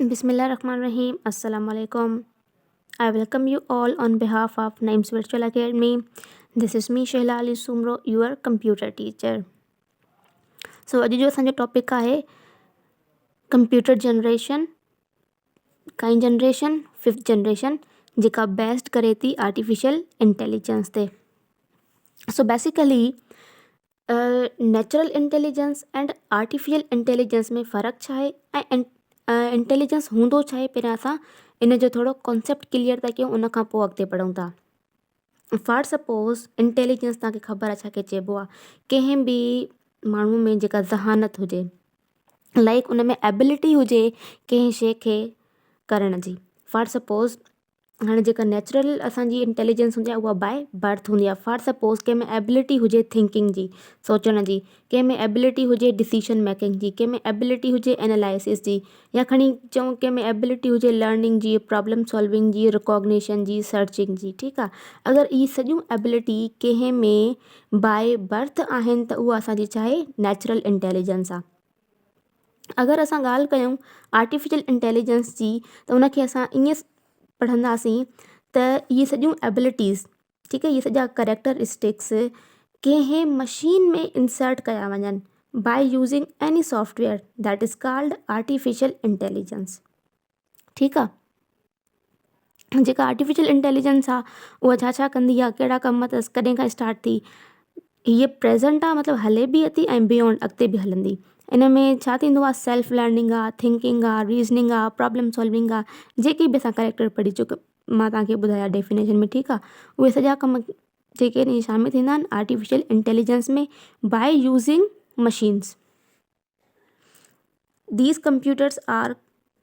Bismillahirrahmanirrahim. Assalamu alaikum. I welcome you all on behalf of Naeem's Virtual Academy. This is me, Shehla Ali Sumro, your computer teacher. So, अॼु जो असांजो topic आहे computer generation, काई generation, fifth generation, जेका based करे थी artificial intelligence ते. So basically natural intelligence and artificial intelligence में फ़र्क़ु छा आहे ऐं इंटेलिजेंस हूंदो छा आहे, पहिरियां असां इन जो थोरो कॉन्सेप्ट क्लियर था कयूं, उन खां पोइ अॻिते पढ़ूं था. फॉर सपोज़ इंटेलिजेंस तव्हांखे ख़बर आहे छाखे चइबो आहे. कंहिं बि माण्हू में जेका ज़हानत हुजे, लाइक उन में एबिलिटी हुजे कंहिं शइ खे करण जी. फॉर सपोज़ हाणे जेका नेचुरल असांजी इंटेलिजेंस हूंदी आहे उहा बाय बर्थ हूंदी आहे. फॉर सपोज़ कंहिं में एबिलिटी हुजे थिंकिंग जी, सोचण जी, कंहिं में एबिलिटी हुजे डिसीशन मेकिंग जी, कंहिं में एबिलिटी हुजे एनालिसिस जी, या खणी चऊं कंहिं में एबिलिटी हुजे लर्निंग जी, प्रॉब्लम सॉल्विंग जी, रिकॉग्निशन जी, सर्चिंग जी. ठीकु आहे. अगरि इहे सॼियूं एबिलिटी कंहिं में बाय बर्थ आहिनि त उहा असांजी छा आहे, नेचुरल इंटेलिजेंस आहे. अगरि असां ॻाल्हि कयूं आर्टिफिशियल इंटेलिजेंस जी, त उनखे असां ईअं पढ़ंदासीं त इहे सॼियूं एबिलिटीज़, ठीकु आहे, इहे सॼा करेक्टरिस्टिक्स कंहिं मशीन में इंसर्ट कया वञनि by using any software that is called artificial intelligence. ठीकु आहे. जेका आर्टिफिशियल इंटेलिजेंस आहे उहा छा छा कंदी आहे, कहिड़ा कम अथसि, कॾहिं खां स्टार्ट थी, हीअ प्रेज़ेंट आहे, मतिलबु हले बि अथी ऐं बियॉन्ड अॻिते बि हलंदी. इन में छा थींदो आहे, सेल्फ लर्निंग आहे, थिंकिंग आहे, रीज़निंग आहे, प्रॉब्लम सॉल्विंग आहे, जेकी बि असां करेक्टर पढ़ी चुका, मां तव्हांखे ॿुधाया डेफिनेशन में. ठीकु आहे. उहे सॼा कम जेके इन शामिल थींदा आहिनि आर्टिफिशियल इंटेलिजेंस में by using machines. These computers are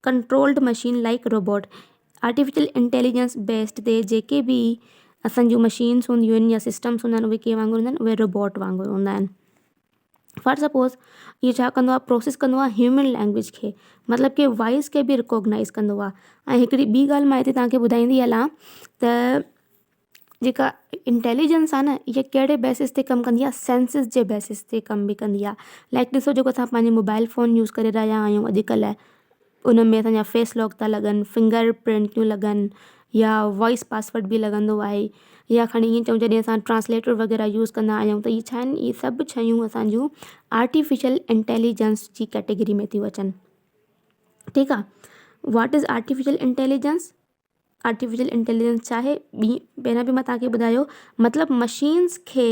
controlled machine like robot. Artificial intelligence based ते जेके बि असांजूं मशीन्स हूंदियूं आहिनि या सिस्टम्स हूंदा आहिनि, उहे कंहिं वांगुरु हूंदा आहिनि, उहे रोबोट वांगुरु हूंदा आहिनि. फॉर सपोज़ इहो छा कंदो आहे, प्रोसेस कंदो आहे ह्यूमन लैंग्वेज खे, मतिलबु कि वॉइस खे बि रिकॉग्नाइज़ कंदो आहे. ऐं हिकिड़ी ॿी ॻाल्हि मां हिते तव्हांखे ॿुधाईंदी हलां त जेका इंटेलिजेंस आहे न, इहा कहिड़े बेसिस ते कमु कंदी आहे, सेंसिस जे बेसिस ते कमु बि कंदी आहे. लाइक ॾिसो, जेको असां पंहिंजे मोबाइल फ़ोन यूज़ करे रहिया आहियूं अॼुकल्ह, उन में असांजा फेस लॉक था लॻनि, फिंगर प्रिंटियूं लॻनि, या वॉइस पासवर्ड बि लॻंदो आहे, या खणी ईअं चऊं जॾहिं असां ट्रांसलेटर वग़ैरह यूज़ कंदा आहियूं, त इहे छा आहिनि, इहे सभु शयूं असांजूं आर्टिफिशियल इंटेलिजेंस जी कैटेगरी में थियूं अचनि. ठीकु आहे. What is artificial intelligence? Artificial intelligence छा आहे, पहिरियां बि मां तव्हांखे ॿुधायो, मतिलबु मशीन्स खे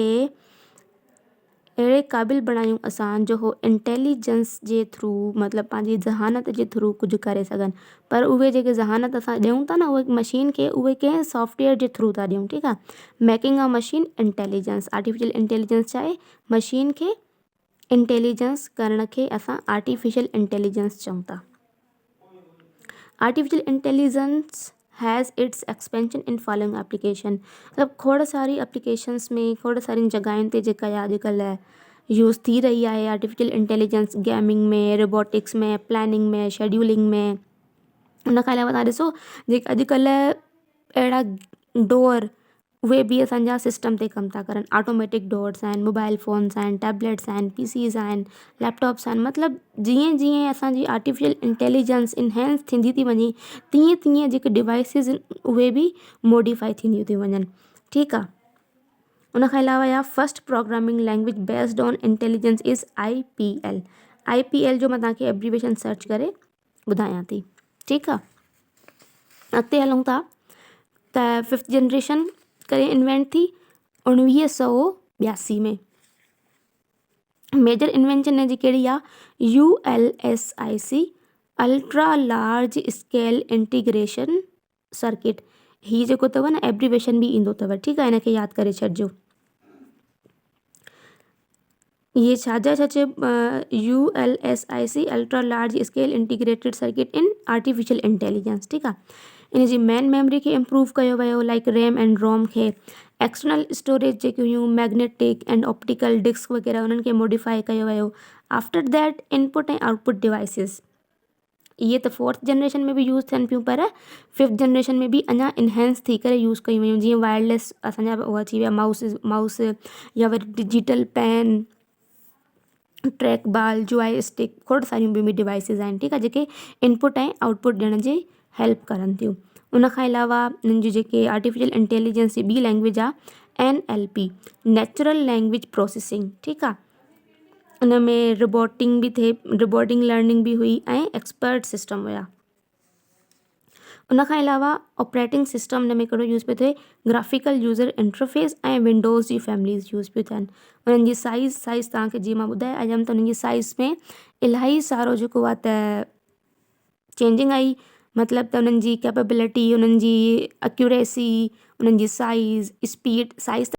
अहिड़े क़ाबिल बणायूं असां जो हो इंटेलिजेंस जे थ्रू, मतिलबु पंहिंजी ज़हानत जे थ्रू कुझु करे सघनि. पर उहे जेके ज़हानत असां ॾियूं था न उहे मशीन खे, उहे कंहिं सॉफ्टवेयर जे थ्रू था ॾियूं. ठीकु आहे. Making a machine intelligence. Artificial intelligence छा आहे, मशीन खे इंटेलिजेंस करण खे असां आर्टिफिशियल इंटेलिजेंस चऊं था. Artificial intelligence has its expansion in following application. मतिलबु खोड़ सारी एप्लीकेशंस में, खोड़ सारी जॻहियुनि ते जेका अॼुकल्ह यूज़ थी रही आहे आर्टिफिशियल इंटेलिजेंस, गेमिंग में, रोबोटिक्स में, प्लानिंग में, शेड्यूलिंग में. उन खां अलावा तव्हां ॾिसो जेके अॼुकल्ह अहिड़ा डोर, उहे बि असांजा सिस्टम ते कमु था करनि. ऑटोमेटिक डोर्स आहिनि, मोबाइल फ़ोन्स आहिनि, टैबलेट्स आहिनि, पीसीज़ आहिनि, लैपटॉप्स आहिनि. मतिलबु जीअं जीअं असांजी आर्टिफिशियल इंटेलिजेंस इनहेंस थींदी थी वञे, तीअं तीअं जेके डिवाइसिस उहे बि मॉडिफाई थींदियूं थी वञनि. ठीकु आहे. उन खां अलावा या first programming language based on intelligence is IPL. IPL जो मां तव्हांखे एब्रीवेशन सर्च करे ॿुधायां थी. ठीकु आहे. अॻिते हलूं था त फिफ्थ जनरेशन करे इन्वेंट थी 1982 में. मेजर इन्वेंशन हिन जी कहिड़ी आहे, ULSIC, ultra large scale integration circuit. हीअ जेको अथव न एब्रीवेशन बि ईंदो अथव. ठीकु आहे. हिनखे यादि करे छॾिजो. ये छा चए ULSIC, ultra large scale integrated circuit in artificial intelligence. ठीकु आहे. इन जी मेन मेमरी खे इम्प्रूव कयो वियो, लाइक रैम एंड रोम खे. एक्सटर्नल स्टोरेज जेके हुयूं, मैग्नेटिक एंड ऑप्टिकल डिस्क वग़ैरह, उन्हनि खे मॉडिफाई कयो वियो. आफ्टर दैट इनपुट ऐं आउटपुट डिवाइसिस, इहे त फोर्थ जनरेशन में बि यूज़ थियनि पियूं, पर फिफ्थ जनरेशन में बि अञा इनहेंस थी करे यूज़ कयूं वियूं. जीअं वायरलेस असांजा उहा अची विया माउस, या वरी डिजिटल पेन, ट्रैक बाल, जॉयस्टिक, खोड़ सारियूं ॿियूं बि डिवाइसिस आहिनि, ठीकु आहे, जेके इनपुट ऐं आउटपुट ॾियण जी हेल्प करनि थियूं। उन खां अलावा उन्हनि जी जेके आर्टिफिशियल इंटेलिजेंस जी ॿी लैंग्वेज आहे NLP, नेचुरल लैंग्वेज प्रोसेसिंग, ठीकु आहे। उन में रोबोटिंग बि थिए, रोबोटिंग लर्निंग बि हुई ऐं एक्सपर्ट सिस्टम हुया। उन खां अलावा ऑपरेटिंग सिस्टम हिन में हिकिड़ो यूज़ पियो थिए, ग्राफिकल यूज़र इंटरफेस ऐं विंडोज़ जी फैमिलीज़ यूज़ पियूं थियनि। उन्हनि जी साइज़ तव्हांखे जीअं मां ॿुधाए आयमि त उन्हनि जी साइज़ में इलाही सारो जेको आहे त चेंजिंग आई, मतिलबु त उन्हनि जी कैपेबिलिटी, उन्हनि जी एक्यूरेसी, उन्हनि जी साइज़, स्पीड, साइज़